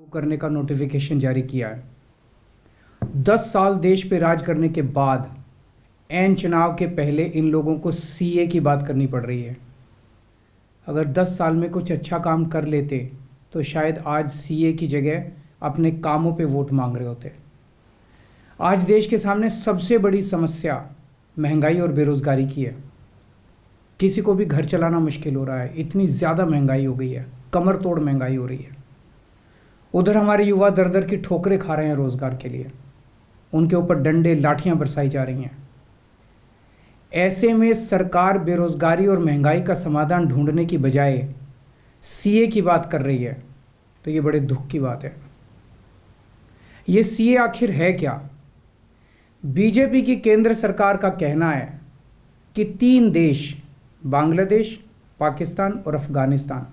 करने का नोटिफिकेशन जारी किया है। 10 साल देश पे राज करने के बाद ऐन चुनाव के पहले इन लोगों को सीए की बात करनी पड़ रही है। अगर 10 साल में कुछ अच्छा काम कर लेते तो शायद आज सीए की जगह अपने कामों पे वोट मांग रहे होते। आज देश के सामने सबसे बड़ी समस्या महंगाई और बेरोज़गारी की है। किसी को भी घर चलाना मुश्किल हो रहा है, इतनी ज़्यादा महंगाई हो गई है, कमर तोड़ महंगाई हो रही है। उधर हमारे युवा दर दर की ठोकरें खा रहे हैं रोज़गार के लिए, उनके ऊपर डंडे लाठियां बरसाई जा रही हैं। ऐसे में सरकार बेरोज़गारी और महंगाई का समाधान ढूंढने की बजाय सीए की बात कर रही है, तो ये बड़े दुख की बात है। ये सीए आखिर है क्या? बीजेपी की केंद्र सरकार का कहना है कि 3 देश, बांग्लादेश, पाकिस्तान और अफ़गानिस्तान,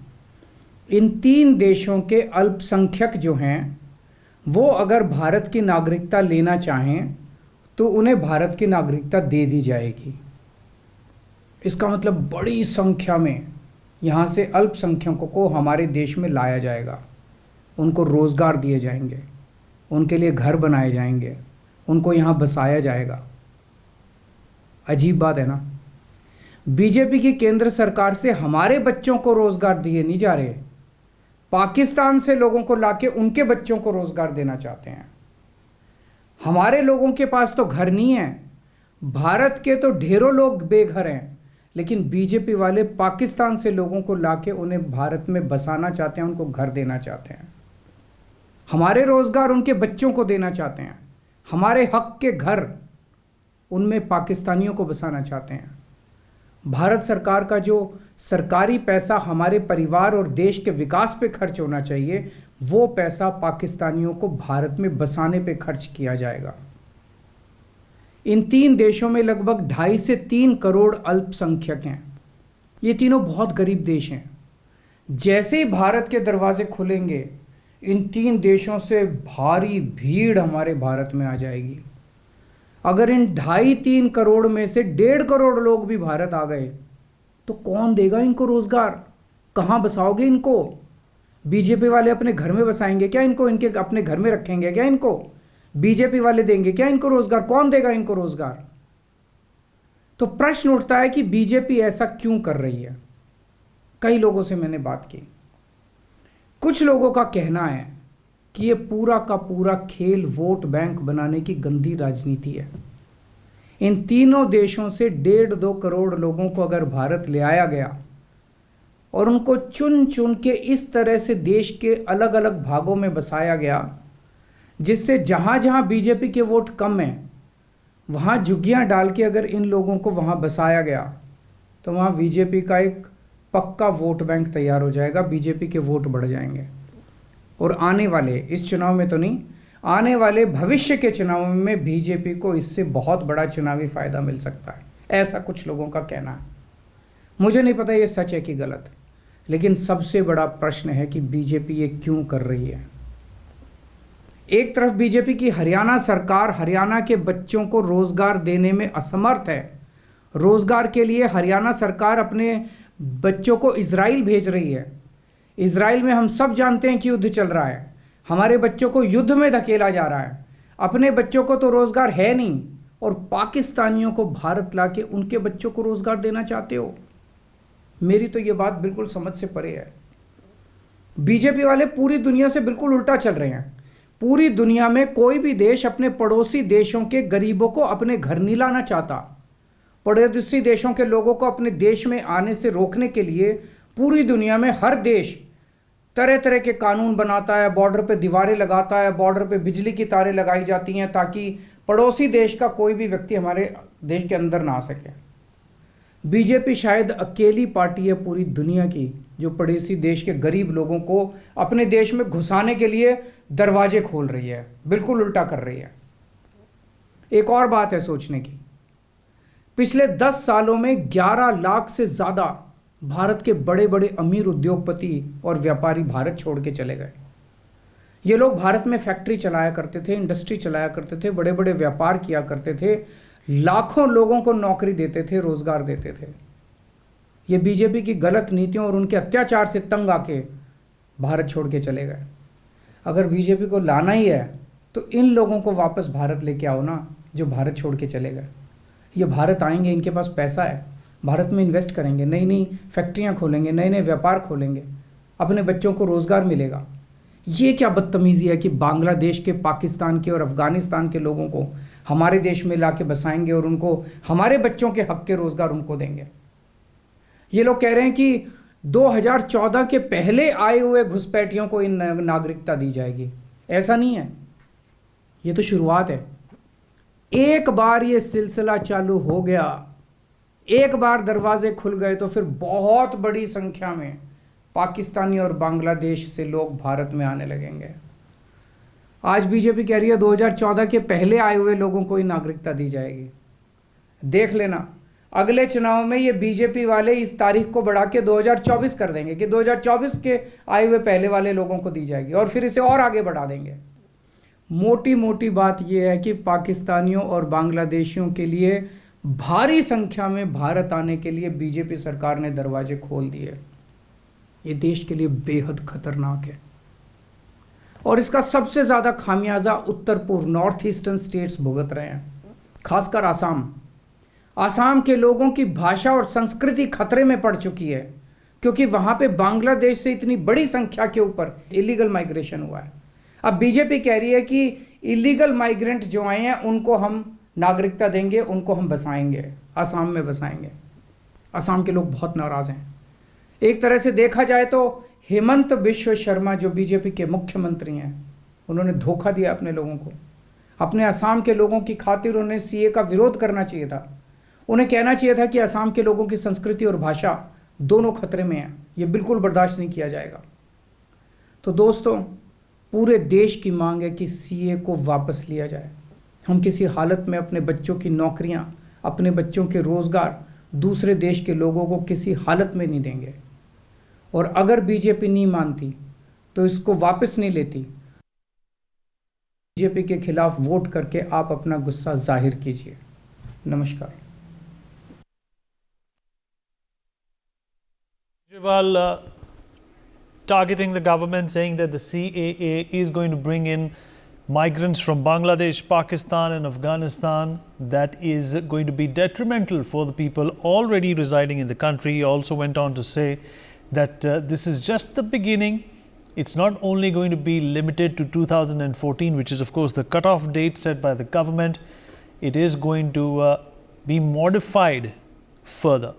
इन 3 देशों के अल्पसंख्यक जो हैं वो अगर भारत की नागरिकता लेना चाहें तो उन्हें भारत की नागरिकता दे दी जाएगी। इसका मतलब बड़ी संख्या में यहाँ से अल्पसंख्यकों को हमारे देश में लाया जाएगा, उनको रोज़गार दिए जाएंगे, उनके लिए घर बनाए जाएंगे, उनको यहाँ बसाया जाएगा। अजीब बात है ना। बीजेपी की केंद्र सरकार से हमारे बच्चों को रोज़गार दिए नहीं जा रहे, पाकिस्तान से लोगों को लाके उनके बच्चों को रोज़गार देना चाहते हैं। हमारे लोगों के पास तो घर नहीं है, भारत के तो ढेरों लोग बेघर हैं, लेकिन बीजेपी वाले पाकिस्तान से लोगों को लाके उन्हें भारत में बसाना चाहते हैं, उनको घर देना चाहते हैं। हमारे रोज़गार उनके बच्चों को देना चाहते हैं, हमारे हक के घर उनमें पाकिस्तानियों को बसाना चाहते हैं। भारत सरकार का जो सरकारी पैसा हमारे परिवार और देश के विकास पे खर्च होना चाहिए, वो पैसा पाकिस्तानियों को भारत में बसाने पे खर्च किया जाएगा। इन 3 देशों में लगभग 2.5 से 3 करोड़ अल्पसंख्यक हैं। ये तीनों बहुत गरीब देश हैं। जैसे ही भारत के दरवाजे खुलेंगे, इन 3 देशों से भारी भीड़ हमारे भारत में आ जाएगी। अगर इन 2.5-3 करोड़ में से 1.5 करोड़ लोग भी भारत आ गए तो कौन देगा इनको रोज़गार? कहाँ बसाओगे इनको? बीजेपी वाले अपने घर में बसाएंगे क्या इनको? इनके अपने घर में रखेंगे क्या इनको? बीजेपी वाले देंगे क्या इनको रोज़गार? कौन देगा इनको रोज़गार? तो प्रश्न उठता है कि बीजेपी ऐसा क्यों कर रही है। कई लोगों से मैंने बात की, कुछ लोगों का कहना है कि ये पूरा का पूरा खेल वोट बैंक बनाने की गंदी राजनीति है। इन तीनों देशों से 1.5-2 करोड़ लोगों को अगर भारत ले आया गया और उनको चुन चुन के इस तरह से देश के अलग अलग भागों में बसाया गया, जिससे जहाँ जहाँ बीजेपी के वोट कम हैं वहाँ झुग्गियाँ डाल के अगर इन लोगों को वहाँ बसाया गया तो वहाँ बीजेपी का एक पक्का वोट बैंक तैयार हो जाएगा, बीजेपी के वोट बढ़ जाएंगे। और आने वाले इस चुनाव में तो नहीं, आने वाले भविष्य के चुनाव में बीजेपी को इससे बहुत बड़ा चुनावी फ़ायदा मिल सकता है, ऐसा कुछ लोगों का कहना है। मुझे नहीं पता ये सच है कि गलत, लेकिन सबसे बड़ा प्रश्न है कि बीजेपी ये क्यों कर रही है। एक तरफ बीजेपी की हरियाणा सरकार हरियाणा के बच्चों को रोज़गार देने में असमर्थ है। रोज़गार के लिए हरियाणा सरकार अपने बच्चों को इजराइल भेज रही है। इजराइल में हम सब जानते हैं कि युद्ध चल रहा है, हमारे बच्चों को युद्ध में धकेला जा रहा है। अपने बच्चों को तो रोज़गार है नहीं और पाकिस्तानियों को भारत लाके उनके बच्चों को रोज़गार देना चाहते हो। मेरी तो ये बात बिल्कुल समझ से परे है। बीजेपी वाले पूरी दुनिया से बिल्कुल उल्टा चल रहे हैं। पूरी दुनिया में कोई भी देश अपने पड़ोसी देशों के गरीबों को अपने घर नहीं लाना चाहता। पड़ोसी देशों के लोगों को अपने देश में आने से रोकने के लिए पूरी दुनिया में हर देश तरह तरह के कानून बनाता है, बॉर्डर पे दीवारें लगाता है, बॉर्डर पे बिजली की तारें लगाई जाती हैं ताकि पड़ोसी देश का कोई भी व्यक्ति हमारे देश के अंदर ना आ सके। बीजेपी शायद अकेली पार्टी है पूरी दुनिया की जो पड़ोसी देश के गरीब लोगों को अपने देश में घुसाने के लिए दरवाजे खोल रही है, बिल्कुल उल्टा कर रही है। एक और बात है सोचने की, पिछले 10 सालों में 11 लाख से ज़्यादा भारत के बड़े बड़े अमीर उद्योगपति और व्यापारी भारत छोड़ के चले गए। ये लोग भारत में फैक्ट्री चलाया करते थे, इंडस्ट्री चलाया करते थे, बड़े बड़े व्यापार किया करते थे, लाखों लोगों को नौकरी देते थे, रोजगार देते थे। ये बीजेपी की गलत नीतियों और उनके अत्याचार से तंग आके भारत छोड़ के चले गए। अगर बीजेपी को लाना ही है तो इन लोगों को वापस भारत लेके आओ ना, जो भारत छोड़ के चले गए। ये भारत आएंगे, इनके पास पैसा है, भारत में इन्वेस्ट करेंगे, नई नई फैक्ट्रियाँ खोलेंगे, नए नए व्यापार खोलेंगे, अपने बच्चों को रोज़गार मिलेगा। ये क्या बदतमीज़ी है कि बांग्लादेश के, पाकिस्तान के और अफ़गानिस्तान के लोगों को हमारे देश में ला के बसाएंगे और उनको हमारे बच्चों के हक के रोज़गार उनको देंगे। ये लोग कह रहे हैं कि 2014 के पहले आए हुए घुसपैठियों को इन नागरिकता दी जाएगी। ऐसा नहीं है, ये तो शुरुआत है। एक बार ये सिलसिला चालू हो गया, एक बार दरवाजे खुल गए तो फिर बहुत बड़ी संख्या में पाकिस्तानी और बांग्लादेश से लोग भारत में आने लगेंगे। आज बीजेपी कह रही है 2014 के पहले आए हुए लोगों को ही नागरिकता दी जाएगी। देख लेना, अगले चुनाव में ये बीजेपी वाले इस तारीख को बढ़ा के 2024 कर देंगे कि 2024 के आए हुए पहले वाले लोगों को दी जाएगी, और फिर इसे और आगे बढ़ा देंगे। मोटी मोटी बात यह है कि पाकिस्तानियों और बांग्लादेशियों के लिए भारी संख्या में भारत आने के लिए बीजेपी सरकार ने दरवाजे खोल दिए। ये देश के लिए बेहद खतरनाक है, और इसका सबसे ज़्यादा खामियाजा उत्तर पूर्व, नॉर्थ ईस्टर्न स्टेट्स भुगत रहे हैं, खासकर आसाम के लोगों की भाषा और संस्कृति खतरे में पड़ चुकी है, क्योंकि वहाँ पे बांग्लादेश से इतनी बड़ी संख्या के ऊपर इलीगल माइग्रेशन हुआ है। अब बीजेपी कह रही है कि इलीगल माइग्रेंट जो आए हैं उनको हम नागरिकता देंगे, उनको हम बसाएंगे, आसाम में बसाएंगे। आसाम के लोग बहुत नाराज़ हैं। एक तरह से देखा जाए तो हेमंत बिश्व शर्मा जो बीजेपी के मुख्यमंत्री हैं, उन्होंने धोखा दिया अपने लोगों को। अपने असम के लोगों की खातिर उन्हें सीए का विरोध करना चाहिए था। उन्हें कहना चाहिए था कि असम के लोगों की संस्कृति और भाषा दोनों खतरे में हैं, ये बिल्कुल बर्दाश्त नहीं किया जाएगा। तो दोस्तों, पूरे देश की मांग है कि सीए को वापस लिया जाए। हम किसी हालत में अपने बच्चों की नौकरियां, अपने बच्चों के रोज़गार दूसरे देश के लोगों को किसी हालत में नहीं देंगे। और अगर बीजेपी नहीं मानती तो इसको वापस नहीं लेती, बीजेपी के खिलाफ वोट करके आप अपना गुस्सा जाहिर कीजिए। नमस्कार। Kejriwal targeting the government, saying that the CAA is going to bring in migrants from Bangladesh, Pakistan and Afghanistan. That is going to be detrimental for the people already residing in the country. He also went on to say that this is just the beginning. It's not only going to be limited to 2014, which is of course the cutoff date set by the government. It is going to be modified further.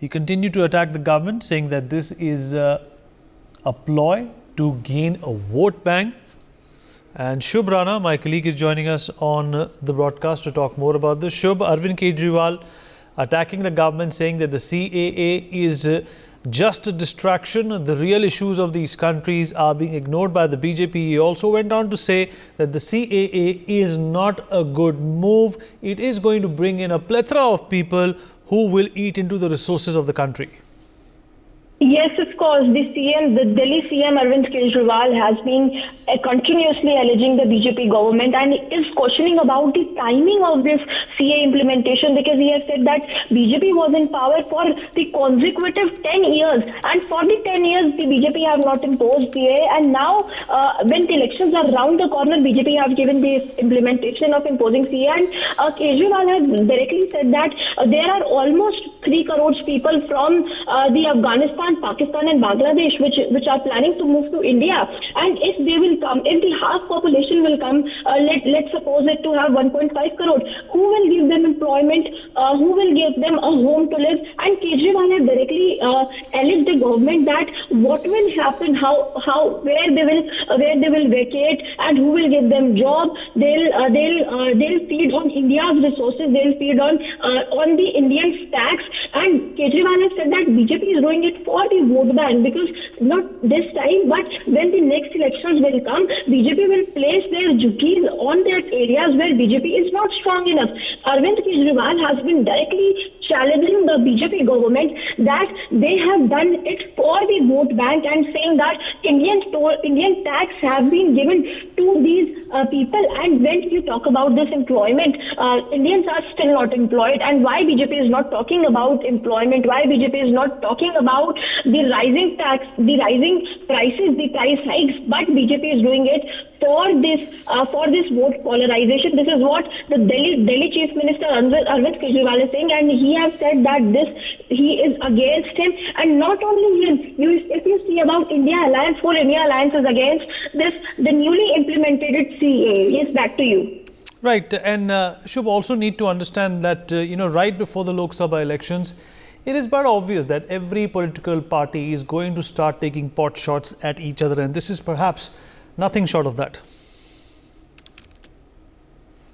He continued to attack the government, saying that this is a ploy to gain a vote bank. And Shubh Rana, my colleague, is joining us on the broadcast to talk more about this. Shubh, Arvind Kejriwal attacking the government, saying that the CAA is just a distraction. The real issues of these countries are being ignored by the BJP. He also went on to say that the CAA is not a good move. It is going to bring in a plethora of people who will eat into the resources of the country. Yes, of course. The Delhi CM Arvind Kejriwal has been continuously alleging the BJP government and is questioning about the timing of this CA implementation, because he has said that BJP was in power for the consecutive 10 years, and for the 10 years the BJP have not imposed CA, and now when the elections are round the corner, BJP have given the implementation of imposing CA. And Kejriwal has directly said that there are almost 3 crores people from the Afghanistan, Pakistan and Bangladesh which are planning to move to India, and if they will come, if the half population will come, let's suppose it to have 1.5 crore, who will give them employment, who will give them a home to live? And Kejriwal has directly alleged the government that what will happen, where they will vacate, and who will give them job. They'll feed on India's resources, they'll feed on the Indian tax. And Kejriwal has said that BJP is doing it for the vote bank, because not this time, but when the next elections will come, BJP will place their duties on that areas where BJP is not strong enough. Arvind Kejriwal has been directly challenging the BJP government that they have done it for the vote bank, and saying that Indian tax have been given to these people. And when you talk about this employment, Indians are still not employed. And why BJP is not talking about employment, why BJP is not talking about the rising tax, the rising prices, the price hikes, but BJP is doing it for this vote polarization. This is what the Delhi Chief Minister Arvind Kejriwal is saying, and he has said that he is against him, and not only him. If you see about India Alliance, whole India Alliance is against the newly implemented CAA. Yes, back to you. Right, and Shubh, also need to understand that right before the Lok Sabha elections, it is but obvious that every political party is going to start taking pot shots at each other, and this is perhaps nothing short of that.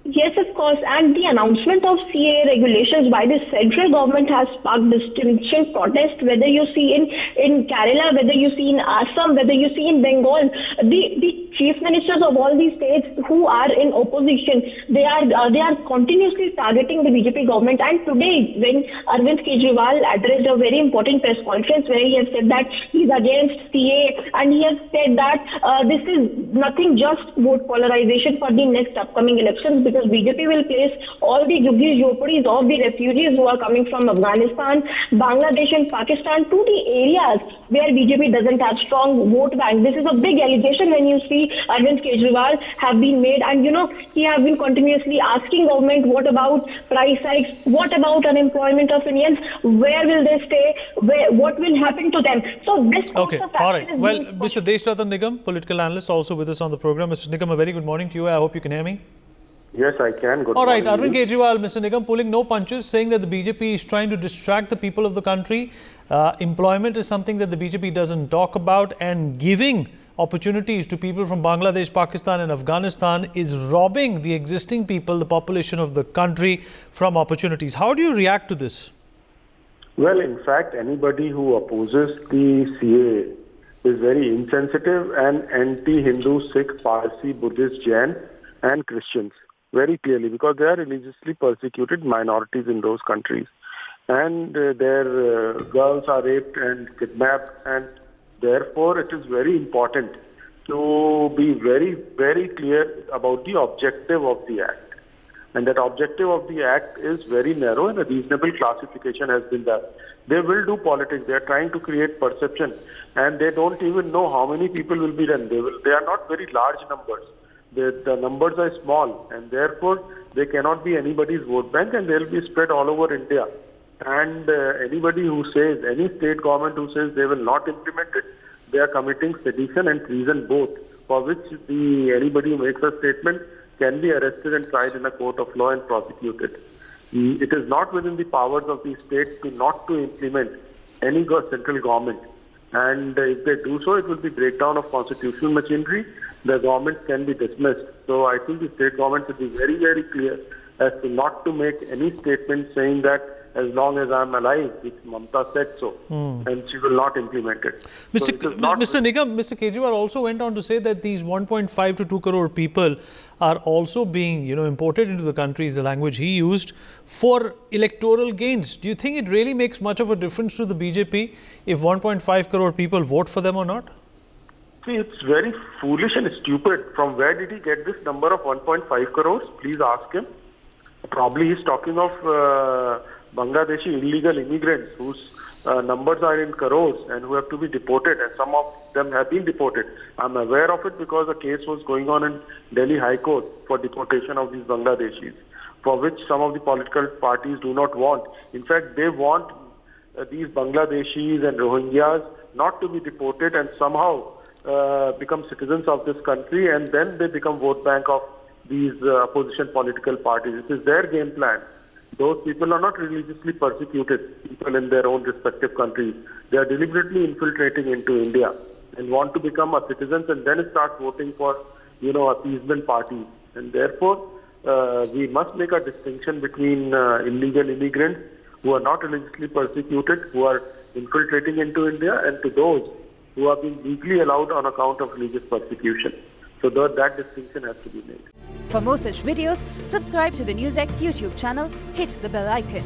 Yes, of course. And the announcement of CAA regulations by the central government has sparked distinction protest, whether you see in Kerala, whether you see in Assam, whether you see in Bengal. The chief ministers of all these states who are in opposition, they are continuously targeting the BJP government. And today, when Arvind Kejriwal addressed a very important press conference where he has said that he's against CAA, and he has said that this is nothing just vote polarization for the next upcoming elections, because BJP will place all the jhuggies of the refugees who are coming from Afghanistan, Bangladesh and Pakistan to the areas where BJP doesn't have strong vote bank. This is a big allegation when you see Arvind Kejriwal have been made, and he have been continuously asking government, what about price hikes, what about unemployment of Indians, where will they stay, what will happen to them. So this okay, all right. Well, Mr. Deshratan Nigam, political analyst, also with us on the program. Mr. Nigam, a very good morning to you. I hope you can hear me. Yes, I can. Good All right, morning. Arvind Kejriwal, Mr. Nigam, pulling no punches, saying that the BJP is trying to distract the people of the country. Employment is something that the BJP doesn't talk about, and giving opportunities to people from Bangladesh, Pakistan and Afghanistan is robbing the existing people, the population of the country, from opportunities. How do you react to this? Well, in fact, anybody who opposes the CAA is very insensitive and anti-Hindu, Sikh, Parsi, Buddhist, Jain and Christians. Very clearly, because they are religiously persecuted minorities in those countries. And their girls are raped and kidnapped, and therefore it is very important to be very, very clear about the objective of the act. And that objective of the act is very narrow, and a reasonable classification has been done. They will do politics. They are trying to create perception, and they don't even know how many people will be done. They are not very large numbers. The numbers are small, and therefore they cannot be anybody's vote bank, and they will be spread all over India. And anybody who says, any state government who says they will not implement it, they are committing sedition and treason both, for which anybody who makes a statement can be arrested and tried in a court of law and prosecuted. It is not within the powers of the state not to implement any central government. And if they do so, it will be breakdown of constitutional machinery. The government can be dismissed. So I think the state government should be very, very clear as to not to make any statement saying that as long as I'm alive, which Mamta said so, and she will not implement it. Mr. Nigam, Mr. Kejriwal also went on to say that these 1.5 to 2 crore people are also being, imported into the country, is the language he used, for electoral gains. Do you think it really makes much of a difference to the BJP if 1.5 crore people vote for them or not? See, it's very foolish and stupid. From where did he get this number of 1.5 crores? Please ask him. Probably he's talking of Bangladeshi illegal immigrants whose numbers are in crores and who have to be deported, and some of them have been deported. I'm aware of it because a case was going on in Delhi High Court for deportation of these Bangladeshis, for which some of the political parties do not want. In fact, they want these Bangladeshis and Rohingyas not to be deported and somehow become citizens of this country, and then they become vote bank of these opposition political parties. This is their game plan. Those people are not religiously persecuted people in their own respective countries. They are deliberately infiltrating into India and want to become a citizens and then start voting for, appeasement parties. And therefore, we must make a distinction between illegal immigrants who are not religiously persecuted, who are infiltrating into India, and to those who are being legally allowed on account of religious persecution. So that distinction has to be made. For more such videos, subscribe to the NewsX YouTube channel, hit the bell icon.